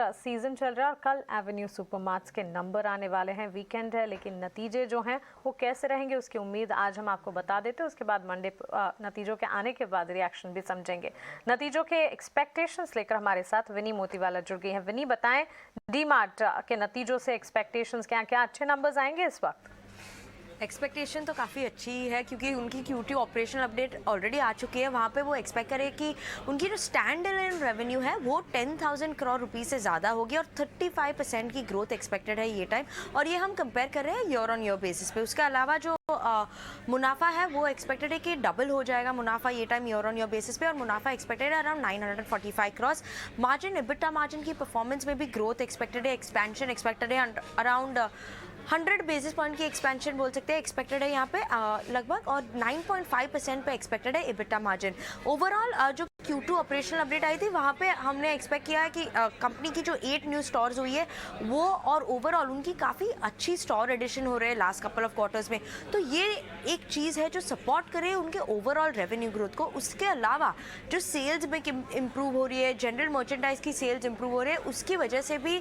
Season चल रहा है और कल एवेन्यू सुपरमार्ट्स के नंबर आने वाले हैं। वीकेंड है लेकिन नतीजे जो हैं वो कैसे रहेंगे उसकी उम्मीद आज हम आपको बता देते हैं। उसके बाद मंडे नतीजों के आने के बाद रिएक्शन भी समझेंगे। नतीजों के एक्सपेक्टेशंस लेकर हमारे साथ विनी मोतीवाला जुड़ गई हैं। विनी, बताएं डी मार्ट के नतीजों से एक्सपेक्टेशंस क्या क्या अच्छे नंबर्स आएंगे इस वक्त? एक्सपेक्टेशन तो काफ़ी अच्छी है क्योंकि उनकी Q2 ऑपरेशनल अपडेट ऑलरेडी आ चुकी है। वहाँ पे वो एक्सपेक्ट करें कि उनकी जो स्टैंड अलोन रेवेन्यू है वो 10,000 करोड़ रुपीस से ज़्यादा होगी और 35% की ग्रोथ एक्सपेक्टेड है ये टाइम। और ये हम कंपेयर कर रहे हैं ईयर ऑन ईयर बेसिस पे। उसके अलावा जो मुनाफा है वो एक्सपेक्टेड है कि डबल हो जाएगा मुनाफा ये time year on year basis पे, और मुनाफा एक्सपेक्टेड है around 945 crore. Margin, EBITDA margin की परफॉर्मेंस में भी ग्रोथ एक्सपेक्टेड है, एक्सपेंशन एक्सपेक्टेड है अराउंड 100 बेसिस पॉइंट की एक्सपेंशन बोल सकते हैं एक्सपेक्टेड है यहाँ पे लगभग, और 9.5% पे एक्सपेक्टेड है EBITDA मार्जिन। ओवरऑल जो Q2 ऑपरेशनल अपडेट आई थी वहाँ पे हमने एक्सपेक्ट किया है कि कंपनी की जो 8 न्यू स्टोर्स हुई है वो, और ओवरऑल उनकी काफ़ी अच्छी स्टोर एडिशन हो रहे हैं लास्ट कपल ऑफ क्वार्टर्स में। तो ये एक चीज़ है जो सपोर्ट करे उनके ओवरऑल रेवेन्यू ग्रोथ को। उसके अलावा जो सेल्स में इम्प्रूव हो रही है, जनरल मर्चेंडाइज की सेल्स इम्प्रूव हो रही है, उसकी वजह से भी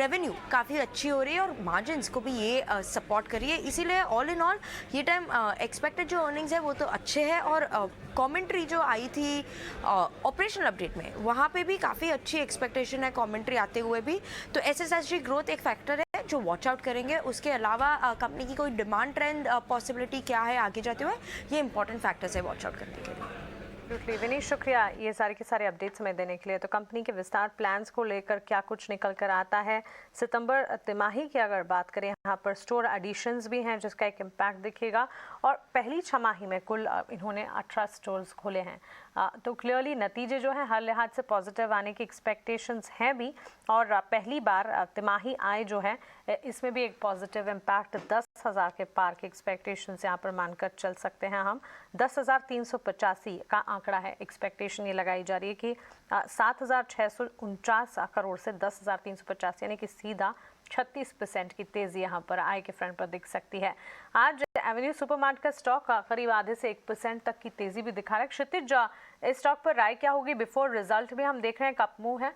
रेवेन्यू काफ़ी अच्छी हो रही है और मार्जिन्स को भी ये सपोर्ट करिए। इसीलिए ऑल इन ऑल ये टाइम एक्सपेक्टेड जो अर्निंग्स है वो तो अच्छे हैं, और कमेंट्री जो आई थी ऑपरेशनल अपडेट में वहाँ पे भी काफ़ी अच्छी एक्सपेक्टेशन है कमेंट्री आते हुए भी। तो SSSG ग्रोथ एक फैक्टर है जो वॉच आउट करेंगे। उसके अलावा कंपनी की कोई डिमांड ट्रेंड पॉसिबिलिटी क्या है आगे जाते हुए, ये इंपॉर्टेंट फैक्टर्स है वॉच आउट करने के लिए। विनीत, शुक्रिया ये सारे के सारे अपडेट्स हमें देने के लिए। तो कंपनी के विस्तार प्लान्स को लेकर क्या कुछ निकल कर आता है? सितंबर तिमाही की अगर बात करें, यहाँ पर स्टोर एडिशंस भी हैं जिसका एक इम्पैक्ट दिखेगा, और पहली छमाही में कुल इन्होंने 18 स्टोर्स खोले हैं। तो क्लियरली नतीजे जो हैं हर लिहाज से पॉजिटिव आने की एक्सपेक्टेशंस हैं भी, और पहली बार तिमाही आय जो है इसमें भी एक पॉजिटिव इम्पैक्ट 10,000 के पार की एक्सपेक्टेशंस यहाँ पर मानकर चल सकते हैं हम। 10,385 का आंकड़ा है, एक्सपेक्टेशन ये लगाई जा रही है कि 7,649 करोड़ से 10,385 यानी कि सीधा 36% की तेजी यहाँ पर आय के फ्रंट पर दिख सकती है। आज एवेन्यू सुपरमार्ट का स्टॉक करीब आधे से 1% तक की तेजी भी दिखा रहा है। क्षितिज, इस स्टॉक पर राय क्या होगी? बिफोर रिजल्ट भी हम देख रहे हैं कप मूव है।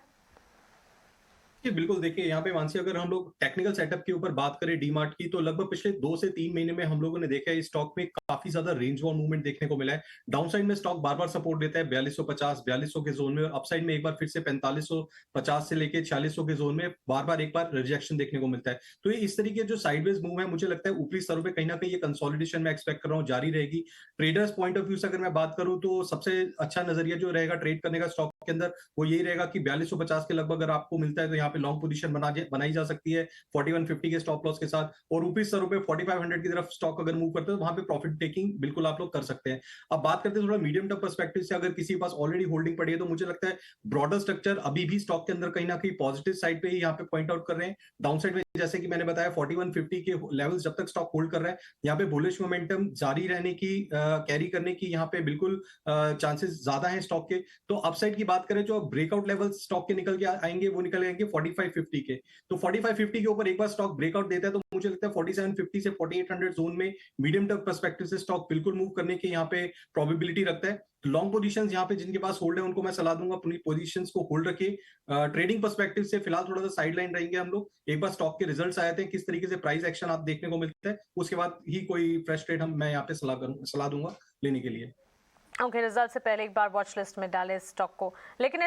जी, बिल्कुल। देखिए, यहाँ पे मानसी, अगर हम लोग टेक्निकल सेटअप के ऊपर बात करें डीमार्ट की, तो लगभग पिछले 2 से 3 महीने में हम लोगों ने देखा है इस स्टॉक में काफ़ी ज़्यादा रेंज बाउंड मूवमेंट देखने को मिला है। डाउन साइड में स्टॉक बार-बार सपोर्ट देता है 4250, 4200 के ज़ोन में, और अपसाइड में एक बार फिर से 4550 से लेके 4600 के ज़ोन में बार-बार एक बार रिजेक्शन देखने को मिलता है। तो ये इस तरीके जो साइडवेज मूव है, मुझे लगता है ऊपरी स्तरों पे कहीं न कहीं ये कंसोलिडेशन मैं एक्सपेक्ट कर रहा हूँ जारी रहेगी। ट्रेडर्स पॉइंट ऑफ व्यू से अगर मैं बात करूँ तो सबसे अच्छा नज़रिया जो रहेगा ट्रेड करने का स्टॉक के अंदर, वो यही रहेगा कि 4250 के लगभग अगर आपको मिलता है तो यहाँ पे लॉन्ग पोजीशन बनाई जा सकती है 4150 के स्टॉप लॉस के साथ, और ऊपरी स्तरों पे 4500 की तरफ स्टॉक अगर मूव करते हैं तो वहां पे प्रॉफिट टेकिंग बिल्कुल आप लोग कर सकते हैं। अब बात करते हैं थोड़ा मीडियम टर्म पर्सपेक्टिव से, अगर किसी के पास ऑलरेडी होल्डिंग पड़ी है तो मुझे लगता है ब्रॉडर स्ट्रक्चर अभी भी स्टॉक के अंदर कहीं ना कहीं पॉजिटिव साइड पे ही यहाँ पे पॉइंट आउट कर रहे हैं। डाउन साइड में जैसे कि मैंने बताया 4150 के लेवल्स जब तक स्टॉक होल्ड कर रहा है, यहाँ पे बुलिश मोमेंटम जारी रहने की, कैरी करने की यहाँ पे बिल्कुल चांसेस ज्यादा है स्टॉक के। तो अपसाइड की बात करें, जो ब्रेकआउट लेवल स्टॉक के निकल के आएंगे वो निकल आएंगे 4550 के। तो 4550 के ऊपर एक बार स्टॉक ब्रेकआउट देता है तो मुझे लगता है 4750 से 4800 जोन में मीडियम टर्म पर्सपेक्टिव से स्टॉक बिल्कुल मूव करने की यहाँ पे प्रोबेबिलिटी रखता है। लॉन्ग पोजीशंस यहाँ पे जिनके पास होल्ड है उनको मैं सलाह दूंगा अपनी पोजीशंस को होल्ड रखिए। ट्रेडिंग पर्सपेक्टिव से फिलहाल थोड़ा सा साइड लाइन रहेंगे हम लोग। एक बार स्टॉक के रिजल्ट्स आए थे, किस तरीके से प्राइस एक्शन आप देखने को मिलता है, उसके बाद ही कोई फ्रेश ट्रेड मैं यहाँ पे सलाह दूंगा लेने के लिए। ओके, रिजल्ट से पहले एक बार वॉच लिस्ट में डालें स्टॉक को। लेकिन